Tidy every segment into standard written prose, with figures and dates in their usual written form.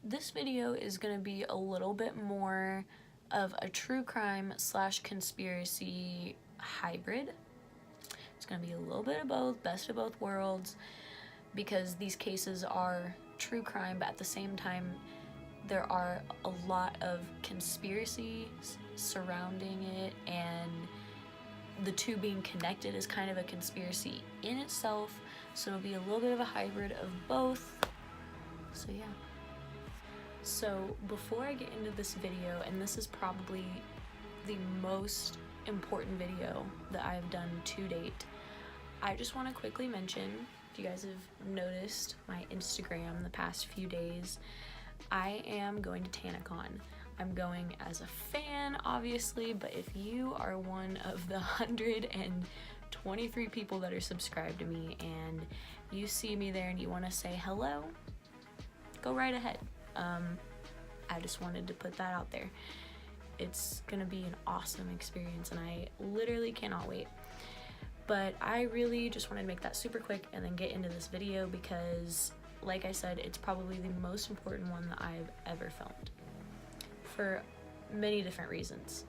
This video is going to be a little bit more of a true crime / conspiracy hybrid. It's going to be a little bit of both, best of both worlds, because these cases are true crime, but at the same time there are a lot of conspiracies surrounding it, and the two being connected is kind of a conspiracy in itself, so it'll be a little bit of a hybrid of both. So yeah. So before I get into this video, and this is probably the most important video that I've done to date, I just want to quickly mention, if you guys have noticed my Instagram the past few days, I am going to TanaCon. I'm going as a fan, obviously, but if you are one of the 123 people that are subscribed to me and you see me there and you want to say hello, go right ahead. I just wanted to put that out there. It's gonna be an awesome experience and I literally cannot wait. But I really just wanted to make that super quick and then get into this video because, like I said, it's probably the most important one that I've ever filmed for many different reasons.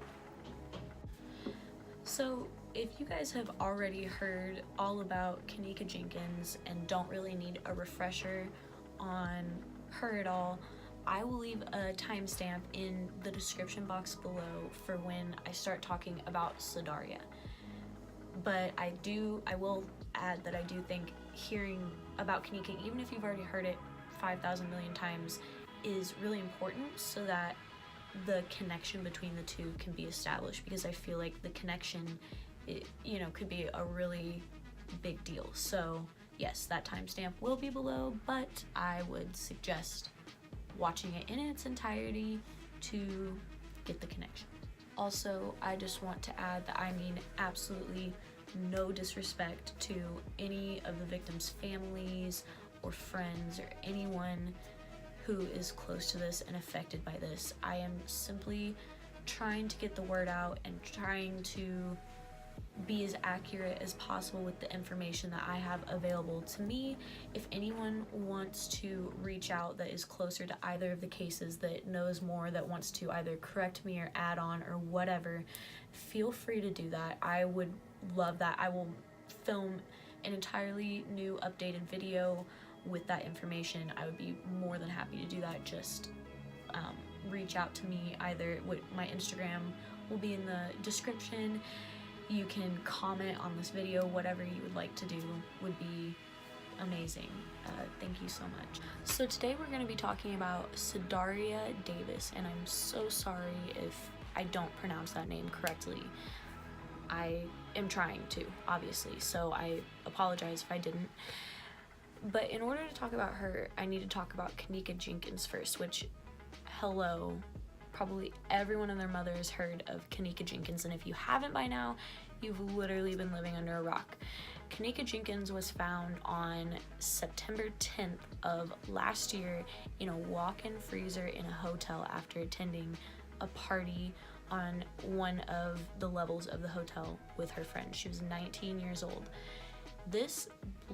So if you guys have already heard all about Kenneka Jenkins and don't really need a refresher on her at all, I will leave a timestamp in the description box below for when I start talking about Sadaria. But I will add that I do think hearing about Kenneka, even if you've already heard it 5,000 million times, is really important so that the connection between the two can be established, because I feel like the connection, could be a really big deal. So yes, that timestamp will be below, but I would suggest watching it in its entirety to get the connection. Also, I just want to add that I mean absolutely no disrespect to any of the victims' families or friends or anyone who is close to this and affected by this. I am simply trying to get the word out and trying to be as accurate as possible with the information that I have available to me. If anyone wants to reach out that is closer to either of the cases, that knows more, that wants to either correct me or add on or whatever, feel free to do that. I would love that. I will film an entirely new updated video with that information. I would be more than happy to do that. Just reach out to me. Either with my Instagram will be in the description. You can comment on this video. Whatever you would like to do would be amazing. Thank you so much. So today we're going to be talking about Sadaria Davis, and I'm so sorry if I don't pronounce that name correctly. I am trying to, obviously, so I apologize if I didn't. But in order to talk about her, I need to talk about Kenneka Jenkins first, which, hello, probably everyone and their mother has heard of Kenneka Jenkins, and if you haven't by now, you've literally been living under a rock. Kenneka Jenkins was found on September 10th of last year in a walk-in freezer in a hotel after attending a party on one of the levels of the hotel with her friend. She was 19 years old. This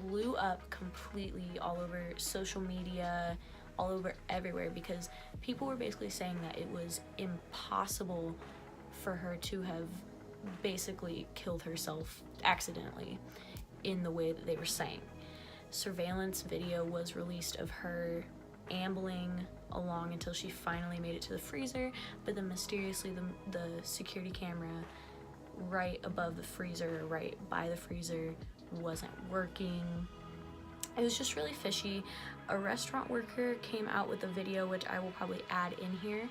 blew up completely all over social media, all over everywhere, because people were basically saying that it was impossible for her to have basically killed herself accidentally in the way that they were saying. Surveillance video was released of her ambling along until she finally made it to the freezer, but then mysteriously the security camera right above the freezer, right by the freezer, wasn't working. It was just really fishy. A restaurant worker came out with a video, which I will probably add in here,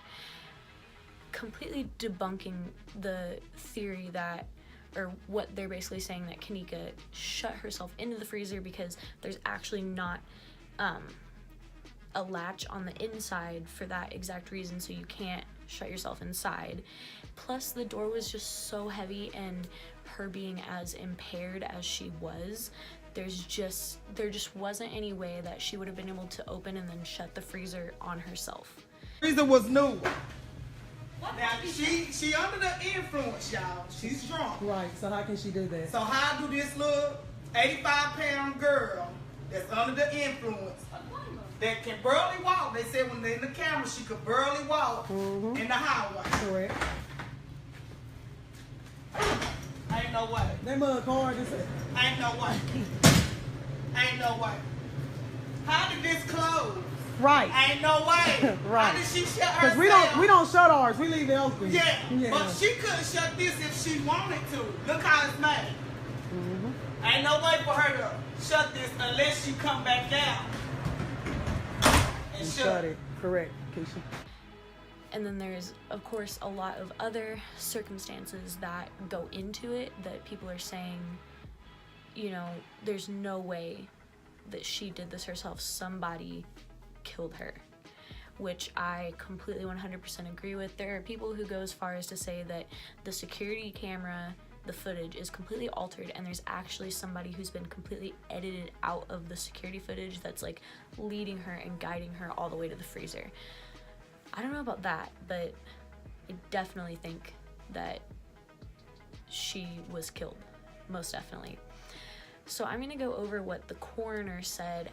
completely debunking the theory that, or what they're basically saying, that Kenneka shut herself into the freezer because there's actually not a latch on the inside for that exact reason, so you can't shut yourself inside. Plus the door was just so heavy, and her being as impaired as she was, there just wasn't any way that she would have been able to open and then shut the freezer on herself. Freezer was new. Now she under the influence, y'all. She's drunk. Right, so how can she do that? So how do this little 85-pound girl that's under the influence that can barely walk. They said when they're in the camera, she could barely walk in the highway. Correct. Ain't no way. That mug hard as hell. Ain't no way. Ain't no way. How did this close? Right. Ain't no way. Right. How did she shut herself? Because we don't shut ours. We leave it open. Yeah. But she couldn't shut this if she wanted to. Look how it's made. Ain't no way for her to shut this unless she come back down and shut it. Correct, Keisha. And then there's, of course, a lot of other circumstances that go into it that people are saying, you know, there's no way that she did this herself. Somebody killed her, which I completely 100% agree with. There are people who go as far as to say that the security camera, the footage is completely altered, and there's actually somebody who's been completely edited out of the security footage that's like leading her and guiding her all the way to the freezer. I don't know about that, but I definitely think that she was killed, most definitely. So I'm gonna go over what the coroner said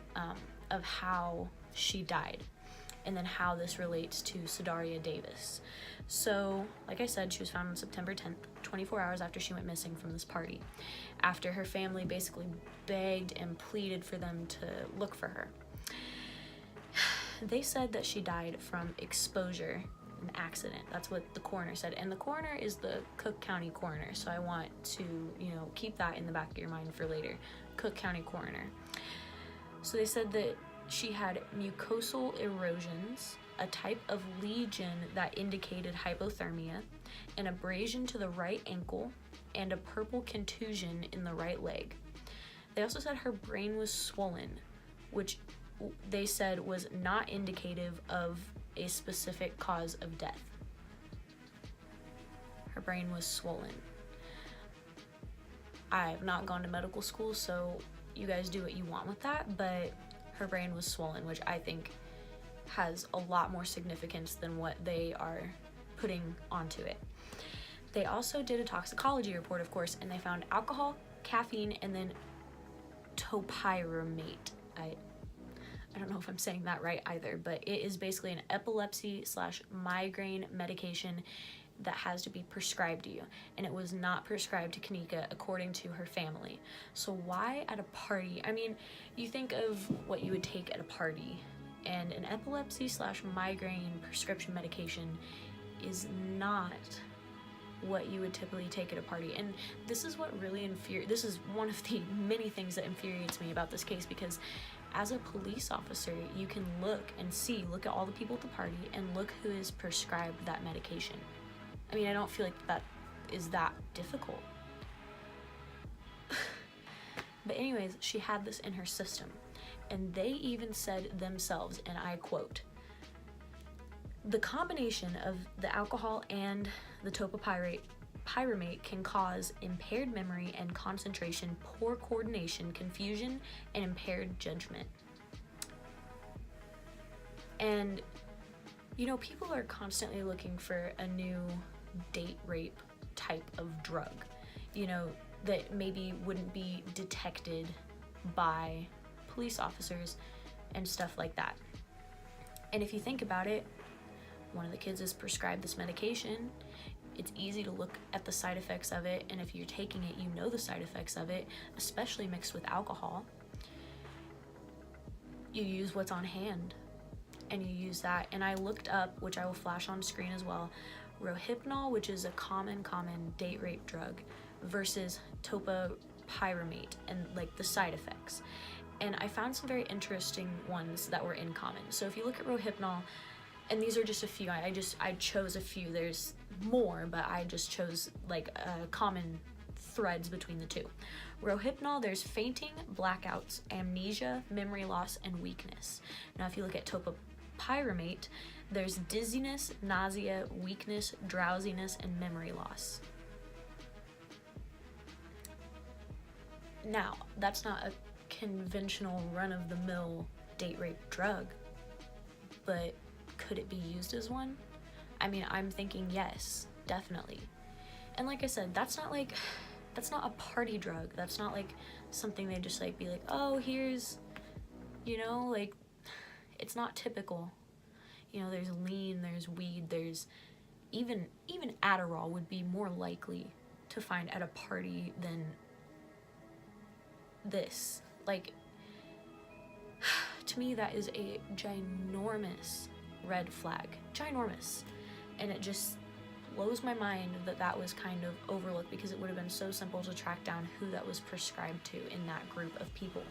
of how she died, and then how this relates to Sadaria Davis. So, like I said, she was found on September 10th, 24 hours after she went missing from this party, after her family basically begged and pleaded for them to look for her. They said that she died from exposure, an accident. That's what the coroner said. And the coroner is the Cook County coroner, so I want to, you know, keep that in the back of your mind for later. Cook County coroner. So they said that she had mucosal erosions, a type of lesion that indicated hypothermia, an abrasion to the right ankle, and a purple contusion in the right leg. They also said her brain was swollen, which they said was not indicative of a specific cause of death. Her brain was swollen. I have not gone to medical school, so you guys do what you want with that, but her brain was swollen, which I think has a lot more significance than what they are putting onto it. They also did a toxicology report, of course, and they found alcohol, caffeine, and then topiramate. I don't know if I'm saying that right either, but it is basically an epilepsy/migraine medication that has to be prescribed to you, and it was not prescribed to Kenneka according to her family. So why at a party? I mean, you think of what you would take at a party, and an epilepsy/migraine prescription medication is not what you would typically take at a party. And this is what really this is one of the many things that infuriates me about this case, because as a police officer, you can look at all the people at the party and look who is prescribed that medication. I mean, I don't feel like that is that difficult. But anyways, she had this in her system, and they even said themselves, and I quote, "The combination of the alcohol and the topiramate can cause impaired memory and concentration, poor coordination, confusion, and impaired judgment." And, you know, people are constantly looking for a new date rape type of drug, you know, that maybe wouldn't be detected by police officers and stuff like that. And if you think about it, one of the kids is prescribed this medication. It's easy to look at the side effects of it, and if you're taking it, you know the side effects of it, especially mixed with alcohol. You use what's on hand, and you use that. And I looked up, which I will flash on screen as well, Rohypnol, which is a common date rape drug, versus topiramate, and like the side effects. And I found some very interesting ones that were in common. So if you look at Rohypnol, and these are just a few, I chose a few, there's more, but I just chose like common threads between the two. Rohypnol, there's fainting, blackouts, amnesia, memory loss, and weakness. Now if you look at topiramate, there's dizziness, nausea, weakness, drowsiness, and memory loss. Now, that's not a conventional run-of-the-mill date rape drug, but could it be used as one? I mean, I'm thinking yes, definitely. And like I said, that's not a party drug. That's not like something they just like be like, oh, here's, you know, like, it's not typical. You know, there's lean, there's weed, there's even Adderall would be more likely to find at a party than this. Like, to me, that is a ginormous red flag. Ginormous. And it just blows my mind that that was kind of overlooked, because it would have been so simple to track down who that was prescribed to in that group of people.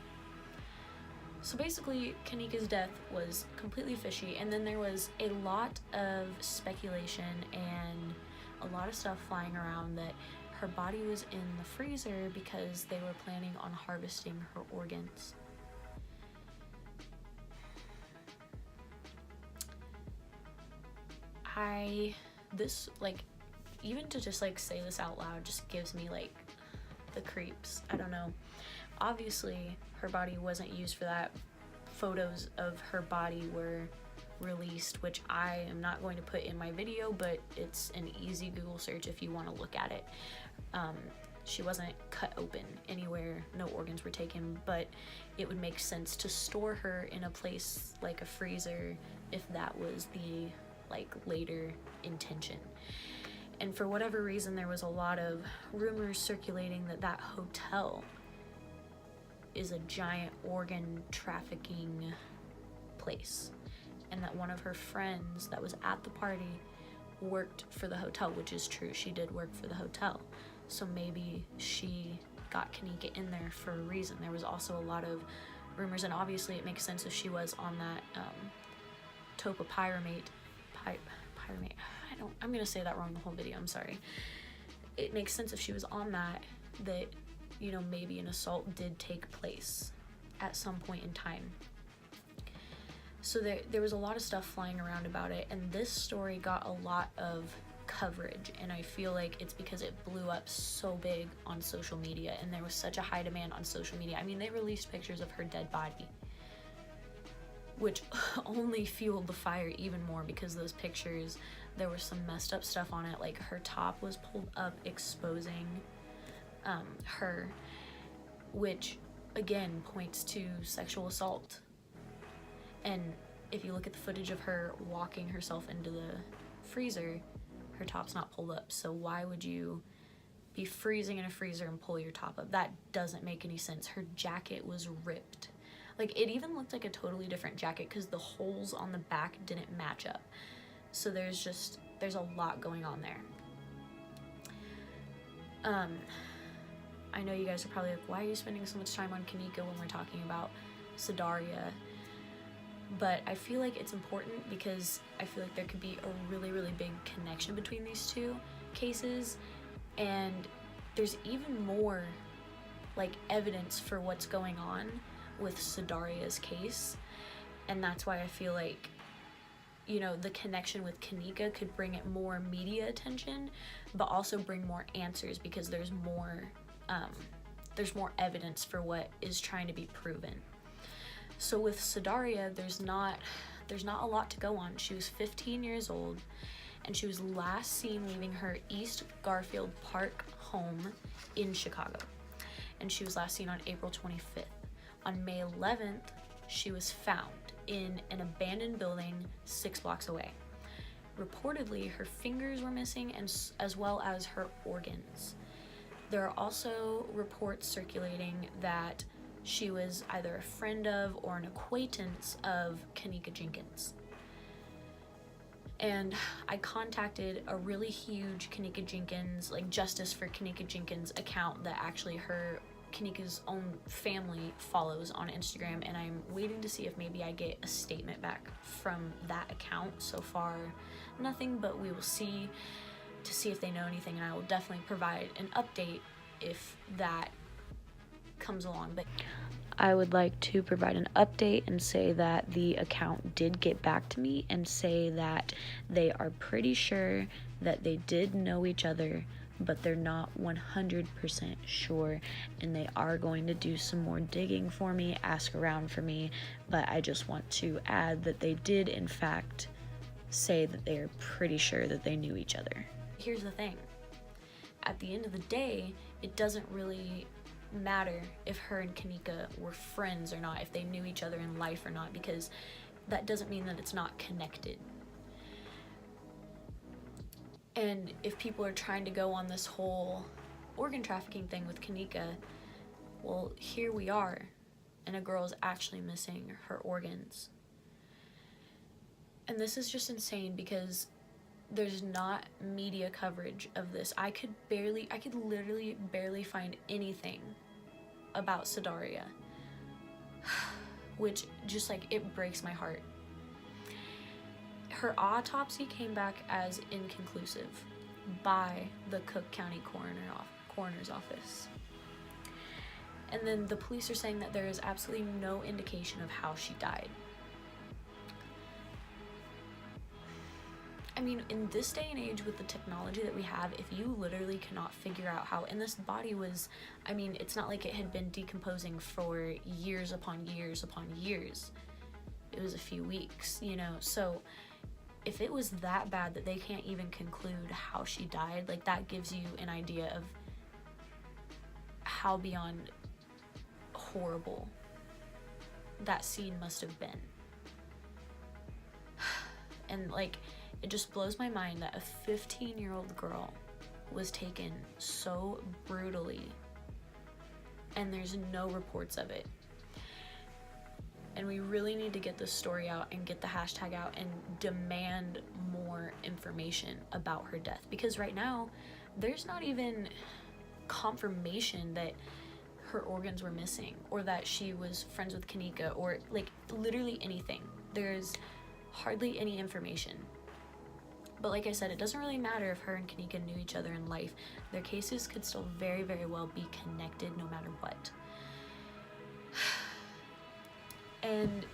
So basically, Kenneka's death was completely fishy, and then there was a lot of speculation and a lot of stuff flying around that her body was in the freezer because they were planning on harvesting her organs. Even to just like say this out loud just gives me like the creeps. I don't know. Obviously, her body wasn't used for that. Photos of her body were released, which I am not going to put in my video, but it's an easy Google search if you want to look at it. She wasn't cut open anywhere, no organs were taken, but it would make sense to store her in a place like a freezer if that was the like later intention. And for whatever reason, there was a lot of rumors circulating that that hotel is a giant organ trafficking place, and that one of her friends that was at the party worked for the hotel, which is true. She did work for the hotel. So maybe she got Kenneka in there for a reason. There was also a lot of rumors, and obviously it makes sense if she was on that topopyramate. I'm gonna say that wrong the whole video, I'm sorry. It makes sense if she was on that, you know, maybe an assault did take place at some point in time. So there was a lot of stuff flying around about it, and this story got a lot of coverage, and I feel like it's because it blew up so big on social media, and there was such a high demand on social media. I mean, they released pictures of her dead body, which only fueled the fire even more, because those pictures, there was some messed up stuff on it. Like, her top was pulled up exposing her, which again points to sexual assault. And if you look at the footage of her walking herself into the freezer, her top's not pulled up. So why would you be freezing in a freezer and pull your top up? That doesn't make any sense. Her jacket was ripped. Like, it even looked like a totally different jacket because the holes on the back didn't match up. So there's a lot going on there. I know you guys are probably like, why are you spending so much time on Kenneka when we're talking about Sadaria? But I feel like it's important because I feel like there could be a really, really big connection between these two cases, and there's even more like evidence for what's going on with Sadaria's case, and that's why I feel like, you know, the connection with Kenneka could bring it more media attention, but also bring more answers, because there's more evidence for what is trying to be proven. So with Sadaria, there's not a lot to go on. She was 15 years old, and she was last seen leaving her East Garfield Park home in Chicago, and she was last seen on April 25th. On May 11th, she was found in an abandoned building 6 blocks away. Reportedly, her fingers were missing, and as well as her organs. There are also reports circulating that she was either a friend of or an acquaintance of Kenneka Jenkins. And I contacted a really huge Kenneka Jenkins, like Justice for Kenneka Jenkins account that actually Kenneka's own family follows on Instagram, and I'm waiting to see if maybe I get a statement back from that account. So far, nothing, but we will see to see if they know anything, and I will definitely provide an update if that comes along. But I would like to provide an update and say that the account did get back to me and say that they are pretty sure that they did know each other, but they're not 100% sure, and they are going to do some more digging for me, ask around for me. But I just want to add that they did in fact say that they are pretty sure that they knew each other. Here's the thing, at the end of the day, it doesn't really matter if her and Kenneka were friends or not, if they knew each other in life or not, because that doesn't mean that it's not connected. And if people are trying to go on this whole organ trafficking thing with Kenneka, well, here we are, and a girl is actually missing her organs. And this is just insane because there's not media coverage of this. I could literally barely find anything about Sadaria, which just like, it breaks my heart. Her autopsy came back as inconclusive by the Cook County Coroner's office. And then the police are saying that there is absolutely no indication of how she died. I mean, in this day and age with the technology that we have, if you literally cannot figure out how, and this body was, I mean, it's not like it had been decomposing for years upon years upon years. It was a few weeks, you know, so if it was that bad that they can't even conclude how she died, like, that gives you an idea of how beyond horrible that scene must have been. And like, it just blows my mind that a 15-year-old girl was taken so brutally and there's no reports of it. And we really need to get this story out and get the hashtag out and demand more information about her death, because right now there's not even confirmation that her organs were missing or that she was friends with Kenneka or like literally anything. There's hardly any information. But like I said, it doesn't really matter if her and Kenneka knew each other in life. Their cases could still very, very well be connected no matter what. And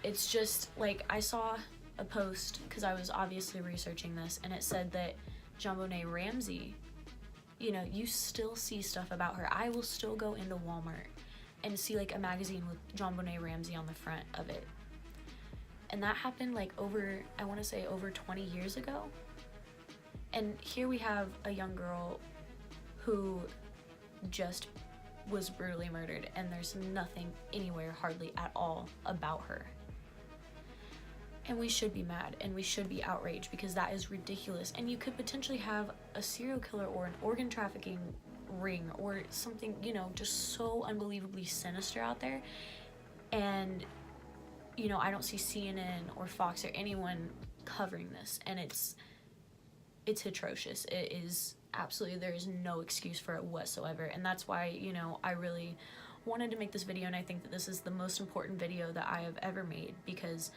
it's just like, I saw a post because I was obviously researching this, and it said that JonBenet Ramsey, you know, you still see stuff about her. I will still go into Walmart and see like a magazine with JonBenet Ramsey on the front of it. And that happened like I want to say over 20 years ago. And here we have a young girl who just was brutally murdered, and there's nothing anywhere hardly at all about her. And we should be mad and we should be outraged because that is ridiculous. And you could potentially have a serial killer or an organ trafficking ring or something, you know, just so unbelievably sinister out there. And, you know, I don't see CNN or Fox or anyone covering this, and it's atrocious. It is absolutely, there is no excuse for it whatsoever. And that's why, you know, I really wanted to make this video, and I think that this is the most important video that I have ever made, because,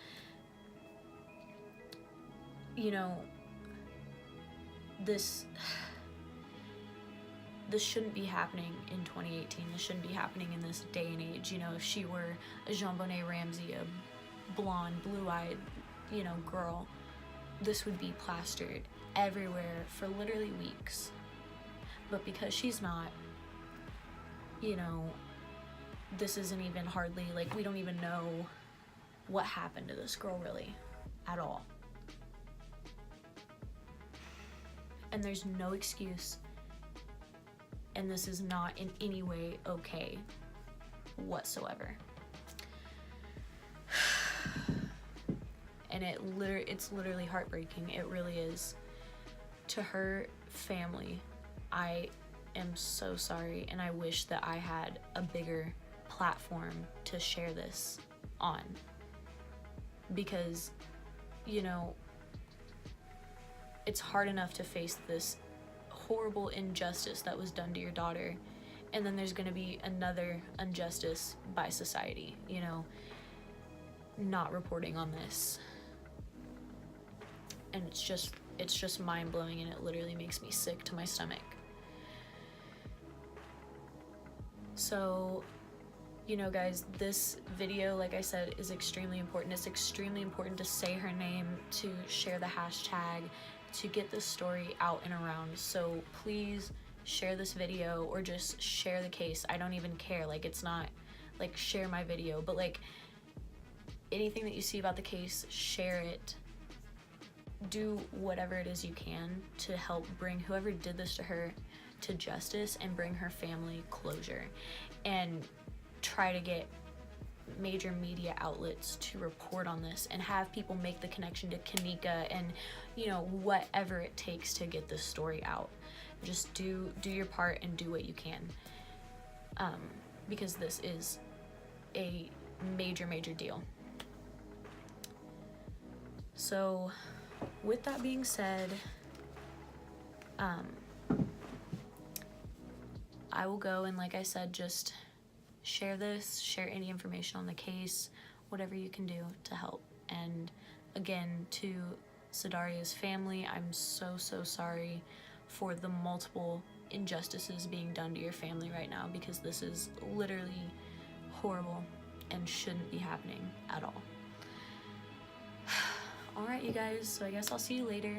you know, this shouldn't be happening in 2018. This shouldn't be happening in this day and age. You know, if she were a JonBenet Ramsey, a blonde, blue-eyed, you know, girl, this would be plastered everywhere for literally weeks. But because she's not, you know, this isn't even hardly, like, we don't even know what happened to this girl really at all. And there's no excuse, and this is not in any way okay whatsoever. And it's literally heartbreaking. It really is. To her family, I am so sorry, and I wish that I had a bigger platform to share this on, because, you know, it's hard enough to face this horrible injustice that was done to your daughter, and then there's going to be another injustice by society, you know, not reporting on this. And it's just mind-blowing, and it literally makes me sick to my stomach. So, you know, guys, this video, like I said, is extremely important. It's extremely important to say her name, to share the hashtag, to get this story out and around. So please share this video, or just share the case. I don't even care. Like, it's not like share my video, but like anything that you see about the case, share it. Do whatever it is you can to help bring whoever did this to her to justice and bring her family closure, and try to get major media outlets to report on this and have people make the connection to Kenneka and, you know, whatever it takes to get this story out. Just do your part and do what you can, because this is a major deal. So with that being said, I will go and, like I said, just share any information on the case, whatever you can do to help. And again, to Sadaria's family, I'm so sorry for the multiple injustices being done to your family right now, because this is literally horrible and shouldn't be happening at all. Alright, you guys, so I guess I'll see you later.